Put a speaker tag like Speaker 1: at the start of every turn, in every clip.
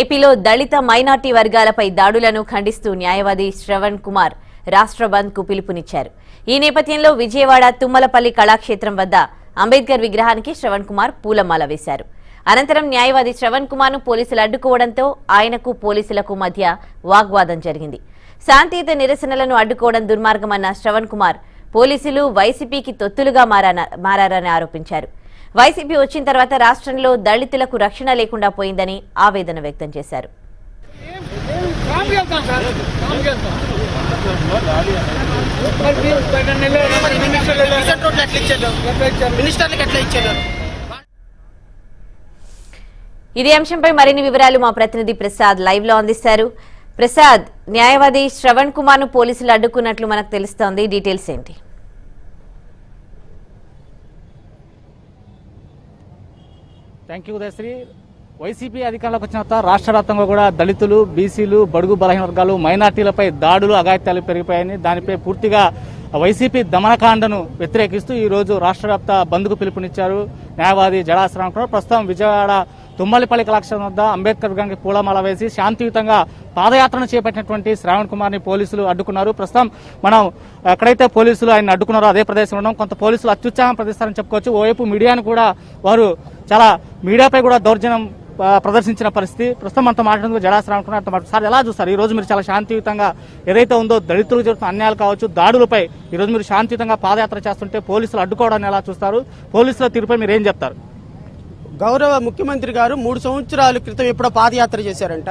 Speaker 1: ఏపీలో దళిత మైనార్టీ వర్గాలపై దాడులను ఖండిస్తూ న్యాయవాది శ్రవణ్ కుమార్ రాష్ట్ర బంద్ కు పిలుపునిచ్చారు. ఈ నేపథ్యంలో విజయవాడ తుమ్మలపల్లి కళాక్షేత్రం వద్ద అంబేద్కర్ విగ్రహానికి శ్రవణ్ కుమార్ పూలమాల వేశారు. అనంతరం న్యాయవాది శ్రవణ్ కుమార్ ను పోలీసులు అడ్డుకోవడంతో ఆయనకు పోలీసులకు మధ్య వాగ్వాదం జరిగింది. శాంతియుత నిరసనలను అడ్డుకోవడం దుర్మార్గమన్న శ్రవణ్ కుమార్ పోలీసులు వైసీపీకి తొత్తులుగా మారారని ఆరోపించారు. వైసీపీ వచ్చిన తర్వాత రాష్ట్రంలో దళితులకు రక్షణ లేకుండా పోయిందని ఆవేదన వ్యక్తం చేశారు. ఇదే అంశంపై మరిన్ని వివరాలు మా ప్రతినిధి ప్రసాద్ లైవ్ లో అందిస్తారు. ప్రసాద్, న్యాయవాది శ్రవణ్ కుమార్ ను పోలీసులు అడ్డుకున్నట్లు మనకు తెలుస్తోంది, డీటెయిల్స్ ఏంటి?
Speaker 2: Thank you Udayasri. వైసీపీ అధికారంలోకి వచ్చిన తర్వాత రాష్ట్ర వ్యాప్తంగా కూడా దళితులు, బీసీలు, బడుగు బలహీన వర్గాలు, మైనార్టీలపై దాడులు, అఘాయిత్యాలు పెరిగిపోయాయని, దానిపై పూర్తిగా వైసీపీ దమనకాండను వ్యతిరేకిస్తూ ఈ రోజు రాష్ట్ర వ్యాప్త బంద్కు పిలుపునిచ్చారు న్యాయవాది జడా శ్రవణ్ కుమార్. ప్రస్తుతం విజయవాడ తుమ్మలపల్లి కళాక్షేత్రం వద్ద అంబేద్కర్ విగ్రహానికి పూలమాల వేసి శాంతియుతంగా పాదయాత్రను చేపట్టినటువంటి శ్రవణ్ కుమార్ ని పోలీసులు అడ్డుకున్నారు. ప్రస్తుతం మనం ఎక్కడైతే పోలీసులు ఆయన అడ్డుకున్నారో అదే ప్రదేశంలో ఉన్నాం. కొంత పోలీసులు అత్యుత్సాహం ప్రదర్శిస్తారని చెప్పుకోవచ్చు. ఓవైపు మీడియాను కూడా వారు చాలా మీడియాపై కూడా దౌర్జన్యం ప్రదర్శించిన పరిస్థితి. ప్రస్తుతం మనతో మాట్లాడుతూ జడా శ్రవణ్ కుమార్ సార్ ఎలా చూస్తారు? ఈ రోజు మీరు చాలా శాంతియుతంగా ఏదైతే ఉందో దళితులకు జరుగుతున్న అన్యాయాలు కావచ్చు, దాడులపై ఈ రోజు మీరు శాంతియుతంగా పాదయాత్ర చేస్తుంటే పోలీసులు అడ్డుకోవడాన్ని ఎలా చూస్తారు? పోలీసుల తీరుపై మీరు ఏం చెప్తారు?
Speaker 3: గౌరవ ముఖ్యమంత్రి గారు 3 సంవత్సరాల క్రితం ఎప్పుడో పాదయాత్ర చేశారంట.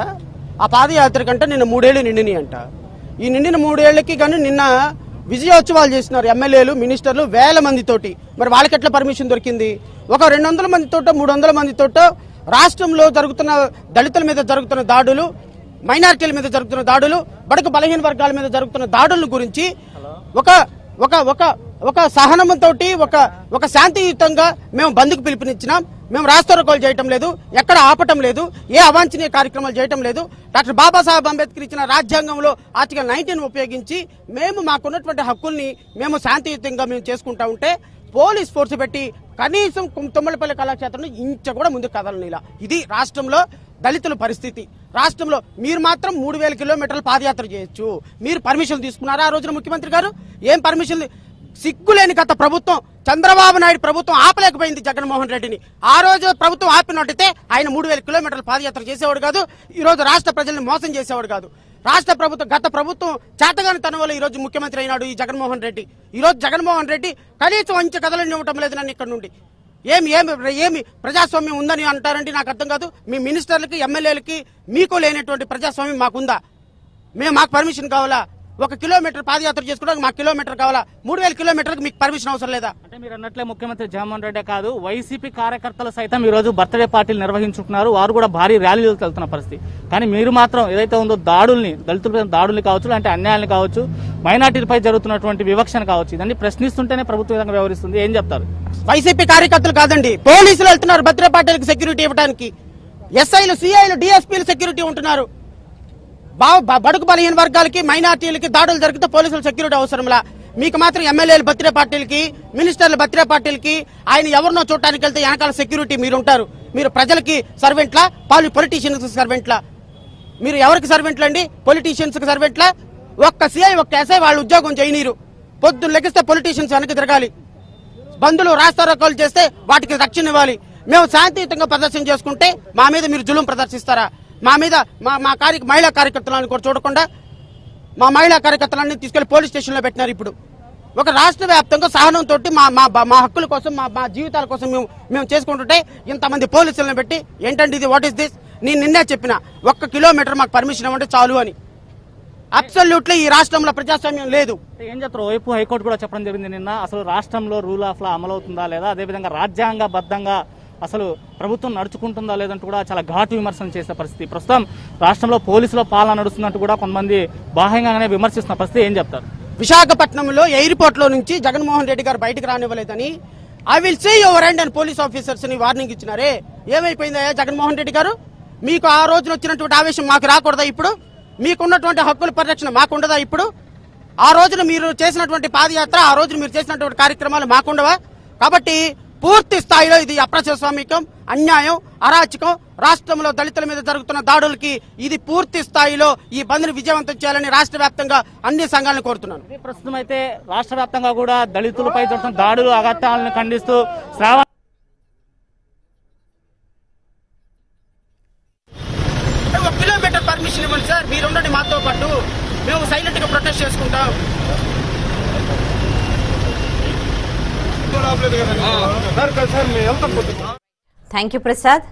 Speaker 3: ఆ పాదయాత్ర కంటే నిన్న 3 ఏళ్లు నిండినాయి అంట. ఈ నిండిన 3 ఏళ్లకి కానీ నిన్న విజయోత్సవాలు చేస్తున్నారు ఎమ్మెల్యేలు, మినిస్టర్లు వేల మందితోటి. మరి వాళ్ళకి ఎట్లా పర్మిషన్ దొరికింది? ఒక 200 మందితోటో 300 మందితోటో రాష్ట్రంలో జరుగుతున్న దళితుల మీద జరుగుతున్న దాడులు, మైనారిటీల మీద జరుగుతున్న దాడులు, బడుగు బలహీన వర్గాల మీద జరుగుతున్న దాడుల గురించి ఒక సహనంతో ఒక శాంతియుతంగా మేము బంద్కు పిలుపునిచ్చినాం. మేము రాస్తారోకోలు చేయటం లేదు, ఎక్కడ ఆపటం లేదు, ఏ అవాంఛనీయ కార్యక్రమాలు చేయటం లేదు. డాక్టర్ బాబాసాహెబ్ అంబేద్కర్ ఇచ్చిన రాజ్యాంగంలో ఆర్టికల్ 19 ఉపయోగించి మేము మాకున్నటువంటి హక్కుల్ని మేము శాంతియుతంగా మేము చేసుకుంటా ఉంటే పోలీస్ ఫోర్స్ పెట్టి కనీసం తుమ్మలపల్లి కళాక్షేత్రం ఇంచ కూడా ముందుకు కదలనిలా. ఇది రాష్ట్రంలో దళితుల పరిస్థితి. రాష్ట్రంలో మీరు మాత్రం 3000 కిలోమీటర్లు పాదయాత్ర చేయొచ్చు. మీరు పర్మిషన్ తీసుకున్నారా? ఆ రోజున ముఖ్యమంత్రి గారు ఏం పర్మిషన్? సిగ్గులేని గత ప్రభుత్వం, చంద్రబాబు నాయుడు ప్రభుత్వం ఆపలేకపోయింది జగన్మోహన్ రెడ్డిని. ఆ రోజు ప్రభుత్వం ఆపినట్టయితే ఆయన 3000 కిలోమీటర్లు పాదయాత్ర చేసేవాడు కాదు. ఈ రోజు రాష్ట్ర ప్రజల్ని మోసం చేసేవాడు కాదు. రాష్ట్ర ప్రభుత్వం, గత ప్రభుత్వం చేతగాని తన వల్ల ఈ రోజు ముఖ్యమంత్రి అయినాడు ఈ జగన్మోహన్ రెడ్డి. ఈ రోజు జగన్మోహన్ రెడ్డి కనీసం అంచె కథలను ఇవ్వటం లేదు నన్ను ఇక్కడ నుండి. ఏమి ప్రజాస్వామ్యం ఉందని అంటారంటే నాకు అర్థం కాదు. మీ మినిస్టర్లకి, ఎమ్మెల్యేలకి మీకు లేనటువంటి ప్రజాస్వామ్యం మాకుందా? మాకు పర్మిషన్ కావాలా? 1 కిలోమీటర్ పాదయాత్ర చేసుకోవడానికి మాకు కిలోమీటర్ కావాలా? 3000 కిలోమీటర్కి మీకు పర్మిషన్ అవసరం లేదా?
Speaker 2: అంటే మీరు అన్నట్లే ముఖ్యమంత్రి జగన్మోహన్ రెడ్డి కాదు, వైసీపీ కార్యకర్తలు సైతం ఈ రోజు బర్త్డే పార్టీలు నిర్వహించుకుంటున్నారు. వారు కూడా భారీ ర్యాలీలకు వెళ్తున్న పరిస్థితి. కానీ మీరు మాత్రం ఏదైతే ఉందో దాడుల్ని, దళితులపై దాడుల్ని కావచ్చు, అంటే అన్యాయాన్ని కావచ్చు, మైనార్టీలపై జరుగుతున్నటువంటి వివక్షను కావచ్చు, ఇదన్నీ ప్రశ్నిస్తుంటేనే ప్రభుత్వం విధంగా వ్యవహరిస్తుంది. ఏం చెప్తారు?
Speaker 3: వైసీపీ కార్యకర్తలు కాదండి, పోలీసులు వెళ్తున్నారు బర్త్డే పార్టీలకు సెక్యూరిటీ ఇవ్వడానికి. ఎస్ఐలు, సిఐలు, డిఎస్పీలు సెక్యూరిటీ ఉంటున్నారు. బడుగు బలహీన వర్గాలకి, మైనార్టీలకి దాడులు జరిగితే పోలీసులు సెక్యూరిటీ అవసరంలా. మీకు మాత్రం ఎమ్మెల్యేలు బర్త్డే పార్టీలకి, మినిస్టర్ల బర్త్డే పార్టీలకి ఆయన ఎవరినో చూడటానికి వెళ్తే వెనకాల సెక్యూరిటీ మీరు ఉంటారు. మీరు ప్రజలకి సర్వెంట్లా, పొలిటీషియన్స్ సర్వెంట్లా? మీరు ఎవరికి సర్వెంట్లు అండి? పొలిటీషియన్స్ కి సర్వెంట్లా? ఒక్క సిఐ, ఒక్క ఎస్ఐ వాళ్ళు ఉద్యోగం చేయనీరు. పొద్దున్న లెగిస్తే పొలిటీషియన్స్ వెనక్కి తిరగాలి. బంధువులు రాస్తారోకోలు చేస్తే వాటికి రక్షణ ఇవ్వాలి. మేము శాంతియుతంగా ప్రదర్శన చేసుకుంటే మా మీద మీరు జులుం ప్రదర్శిస్తారా? మా మీద మహిళా కార్యకర్తలను కూడా చూడకుండా మా మహిళా కార్యకర్తలన్నీ తీసుకెళ్లి పోలీస్ స్టేషన్ లో పెట్టినారు. ఇప్పుడు ఒక రాష్ట్ర వ్యాప్తంగా సహనంతో మా హక్కుల కోసం, మా జీవితాల కోసం మేము చేసుకుంటుంటే ఇంతమంది పోలీసులను పెట్టి ఏంటంటే ఇది, వాట్ ఈస్ దిస్? నేను నిన్నే చెప్పిన 1 కిలోమీటర్ మాకు పర్మిషన్ ఇవ్వండి చాలు అని. అబ్సల్యూట్లీ ఈ రాష్ట్రంలో ప్రజాస్వామ్యం లేదు.
Speaker 2: ఏం చెప్తారు? వైపు హైకోర్టు కూడా చెప్పడం జరిగింది నిన్న. అసలు రాష్ట్రంలో రూల్ ఆఫ్ లా అమలవుతుందా లేదా, అదేవిధంగా రాజ్యాంగబద్ధంగా అసలు ప్రభుత్వం నడుచుకుంటుందా లేదంటూ కూడా చాలా ఘాటు విమర్శలు చేసే పరిస్థితి. ప్రస్తుతం రాష్ట్రంలో పోలీసుల పాలన నడుస్తున్నట్టు కూడా కొంతమంది బాహ్యంగానే విమర్శిస్తున్న పరిస్థితి. ఏం చెప్తారు?
Speaker 3: విశాఖపట్నంలో ఎయిర్పోర్ట్ లో నుంచి జగన్మోహన్ రెడ్డి గారు బయటకు రానివ్వలేదని I will see your end అని పోలీస్ ఆఫీసర్స్ ని వార్నింగ్ ఇచ్చినారే. ఏమైపోయిందా జగన్మోహన్ రెడ్డి గారు? మీకు ఆ రోజున వచ్చినటువంటి ఆవేశం మాకు రాకూడదా? ఇప్పుడు మీకున్నటువంటి హక్కుల పరిరక్షణ మాకుండదా? ఇప్పుడు ఆ రోజున మీరు చేసినటువంటి పాదయాత్ర, ఆ రోజున మీరు చేసినటువంటి కార్యక్రమాలు మాకుండవా? కాబట్టి పూర్తి స్థాయిలో ఇది అప్రజాస్వామికం, అన్యాయం, అరాచకం. రాష్ట్రంలో దళితుల మీద జరుగుతున్న దాడులకి ఇది పూర్తి స్థాయిలో ఈ బంద్ని విజయవంతం చేయాలని రాష్ట్ర వ్యాప్తంగా అన్ని సంఘాలను కోరుతున్నాను.
Speaker 2: ప్రస్తుతం అయితే రాష్ట్ర వ్యాప్తంగా కూడా దళితులపై జరుగుతున్న దాడులు అగత్యాలను ఖండిస్తూ శ్రావణ
Speaker 3: ఒక కిలోమీటర్ పర్మిషన్ ఇవ్వండి సార్, మీరు ఉండండి మాతో పాటు, మేము సైలెంట్ గా ప్రొటెస్ట్ చేసుకుంటాం.
Speaker 1: Thank you Prasad.